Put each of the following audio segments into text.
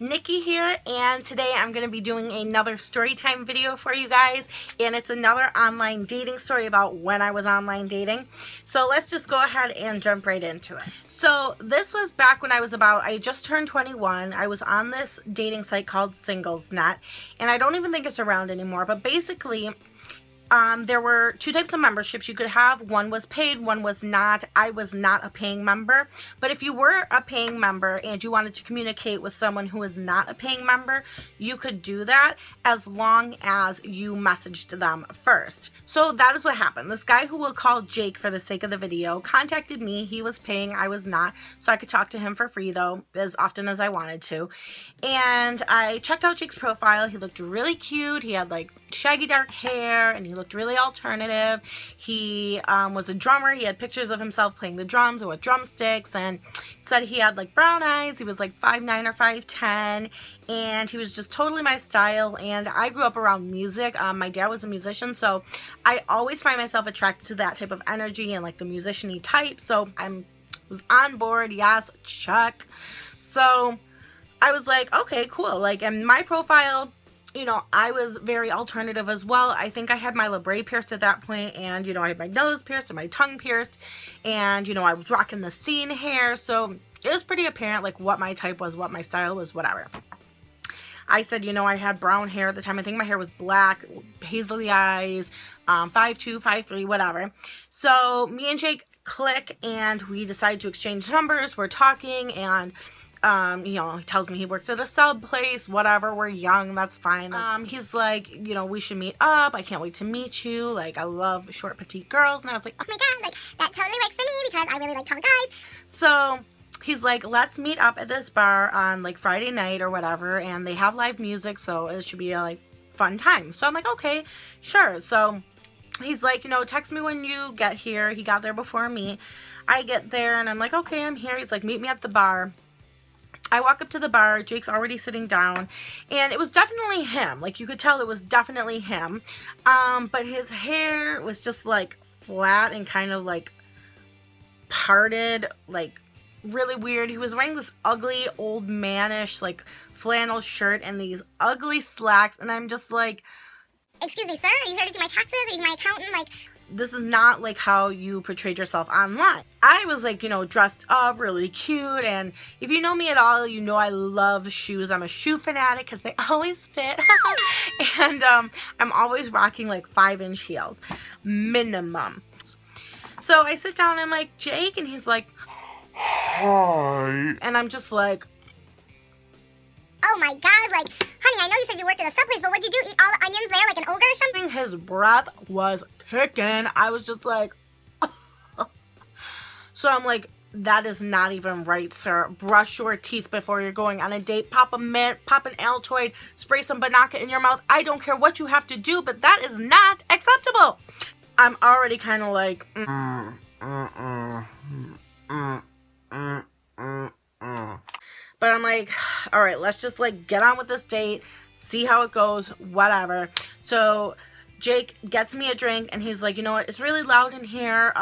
Nikki here, and today I'm going to be doing another story time video for you guys, and it's another online dating story about when I was online dating. So let's just go ahead and jump right into it. So this was back when I just turned 21. I was on this dating site called SinglesNet, and I don't even think it's around anymore, but basically there were two types of memberships you could have. One was paid, one was not. I was not a paying member, but if you were a paying member and you wanted to communicate with someone who is not a paying member, you could do that as long as you messaged them first. So that is what happened. This guy, who we'll call Jake for the sake of the video, contacted me. He was paying, I was not, so I could talk to him for free though, as often as I wanted to. And I checked out Jake's profile. He looked really cute. He had like shaggy dark hair, and he looked really alternative. He was a drummer. He had pictures of himself playing the drums or with drumsticks, and said he had like brown eyes. He was like 5'9" or 5'10", and he was just totally my style. And I grew up around music. My dad was a musician, so I always find myself attracted to that type of energy and like the musician-y type. So I was on board. Yes, check. So I was like, okay, cool. Like, and my profile, you know, I was very alternative as well. I think I had my labret pierced at that point, and, you know, I had my nose pierced and my tongue pierced, and, you know, I was rocking the scene hair, so it was pretty apparent, like, what my type was, what my style was, whatever. I said, you know, I had brown hair at the time. I think my hair was black, hazily eyes, 5'2", 5'3", whatever. So me and Jake click, and we decide to exchange numbers. We're talking, and you know, he tells me he works at a sub place, whatever, we're young, that's fine. He's like, you know, we should meet up, I can't wait to meet you, like, I love short, petite girls. And I was like, oh my god, like, that totally works for me because I really like tall guys. So he's like, let's meet up at this bar on, like, Friday night or whatever, and they have live music, so it should be a, like, fun time. So I'm like, okay, sure. So he's like, you know, text me when you get here. He got there before me. I get there, and I'm like, okay, I'm here. He's like, meet me at the bar. I walk up to the bar. Jake's already sitting down, and it was definitely him. Like, you could tell it was definitely him. But his hair was just like flat and kind of like parted, like really weird. He was wearing this ugly old manish like flannel shirt and these ugly slacks, and I'm just like, excuse me, sir, are you here to do my taxes? Are you my accountant? Like, this is not like how you portrayed yourself online. I was like, you know, dressed up really cute, and if you know me at all, you know I love shoes. I'm a shoe fanatic because they always fit. And I'm always rocking like 5-inch heels minimum. So I sit down and I'm like, Jake, and he's like, hi, and I'm just like, oh my god, like, honey, I know you said you worked at a sub place, but what'd you do, eat all the onions there like an ogre or something? His breath was picking. I was just like, so I'm like, that is not even right, sir. Brush your teeth before you're going on a date. Pop a mint, pop an Altoid, spray some Banaka in your mouth. I don't care what you have to do, but that is not acceptable. I'm already kind of like, But I'm like, all right, let's just like get on with this date, see how it goes, whatever. So Jake gets me a drink, and he's like, you know what, it's really loud in here,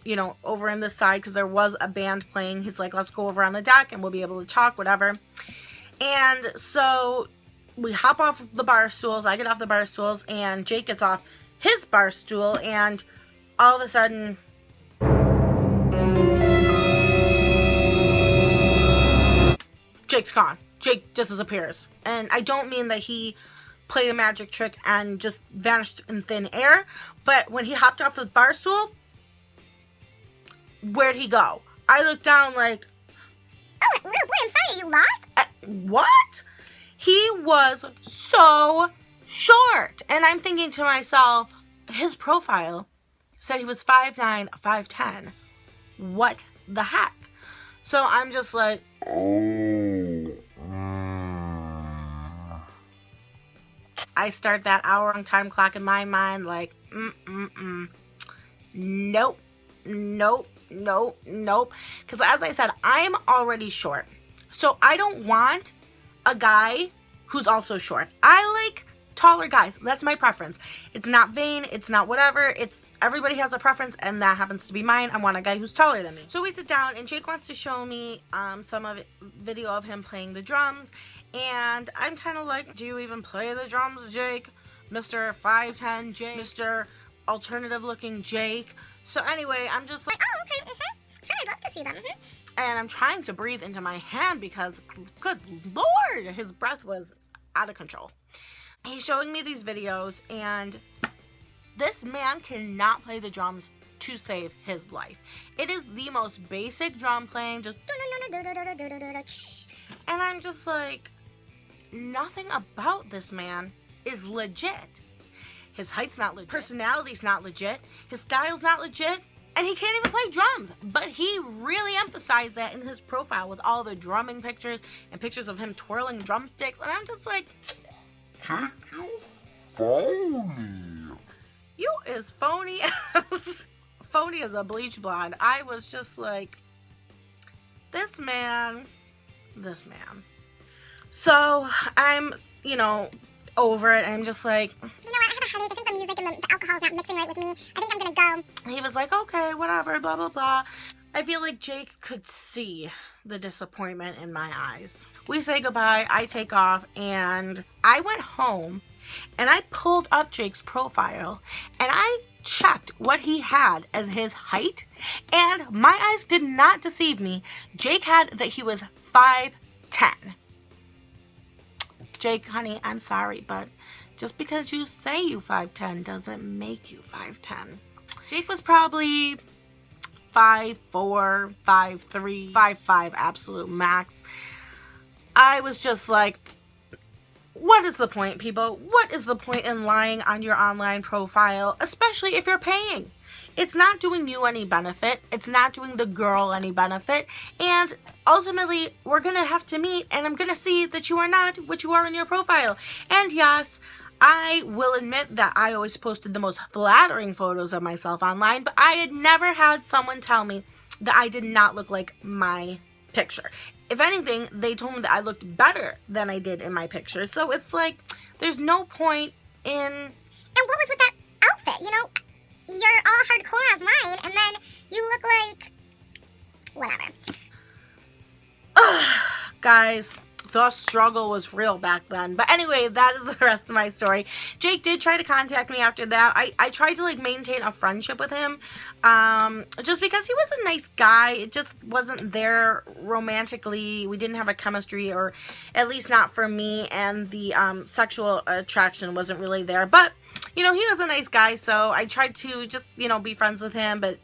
you know, over in this side, because there was a band playing. He's like, let's go over on the deck and we'll be able to talk, whatever. And so we hop off the bar stools. I get off the bar stools, and Jake gets off his bar stool, and all of a sudden, Jake's gone. Jake disappears. And I don't mean that he played a magic trick and just vanished in thin air, but when he hopped off the bar stool, where'd he go? I looked down like, oh, little boy, I'm sorry, are you lost? What? He was so short. And I'm thinking to myself, his profile said he was 5'9", 5'10". What the heck? So I'm just like, I start that hour-long time clock in my mind like, nope, nope, nope, nope. Because as I said, I'm already short. So I don't want a guy who's also short. I like taller guys. That's my preference. It's not vain. It's not whatever. It's everybody has a preference, and that happens to be mine. I want a guy who's taller than me. So we sit down, and Jake wants to show me some of video of him playing the drums, And I'm kind of like, do you even play the drums, Jake? Mr. 5'10 Jake, Mr. alternative looking Jake. So anyway, I'm just like, oh, okay, sure, I'd love to see them. And I'm trying to breathe into my hand because, good Lord, his breath was out of control. He's showing me these videos, and this man cannot play the drums to save his life. It is the most basic drum playing, just and I'm just like, nothing about this man is legit. His height's not legit, personality's not legit, his style's not legit, and he can't even play drums. But he really emphasized that in his profile with all the drumming pictures and pictures of him twirling drumsticks, and I'm just like, Jake, you phony. You is phony as phony as a bleach blonde. I was just like, this man. So I'm, over it. I'm just like, you know what, I have a headache. I think the music and the alcohol is not mixing right with me. I think I'm gonna go. He was like, okay, whatever, blah, blah, blah. I feel like Jake could see the disappointment in my eyes. We say goodbye, I take off, and I went home and I pulled up Jake's profile and I checked what he had as his height, and my eyes did not deceive me. Jake had that he was 5'10". Jake, honey, I'm sorry, but just because you say you 5'10" doesn't make you 5'10". Jake was probably 5'4", 5'3", 5'5", absolute max. I was just like, what is the point, people? What is the point in lying on your online profile, especially if you're paying? It's not doing you any benefit. It's not doing the girl any benefit. And ultimately, we're going to have to meet, and I'm going to see that you are not what you are in your profile. And yes, I will admit that I always posted the most flattering photos of myself online, but I had never had someone tell me that I did not look like my picture. If anything, they told me that I looked better than I did in my picture. So it's like, there's no point in... And what was with that outfit? You're all hardcore online, and then you look like... whatever. Guys, the struggle was real back then. But anyway, that is the rest of my story. Jake did try to contact me after that. I tried to maintain a friendship with him, just because he was a nice guy. It just wasn't there romantically. We didn't have a chemistry, or at least not for me, and the sexual attraction wasn't really there. But he was a nice guy, so I tried to just be friends with him, but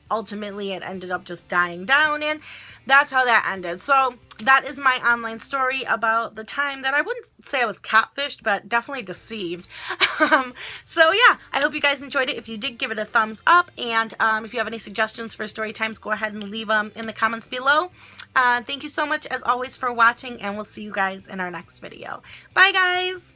ultimately it ended up just dying down, and that's how that ended. So that is my online story about the time that I wouldn't say I was catfished, but definitely deceived. So yeah, I hope you guys enjoyed it. If you did, give it a thumbs up, and if you have any suggestions for story times, go ahead and leave them in the comments below. Thank you so much as always for watching, and we'll see you guys in our next video. Bye guys!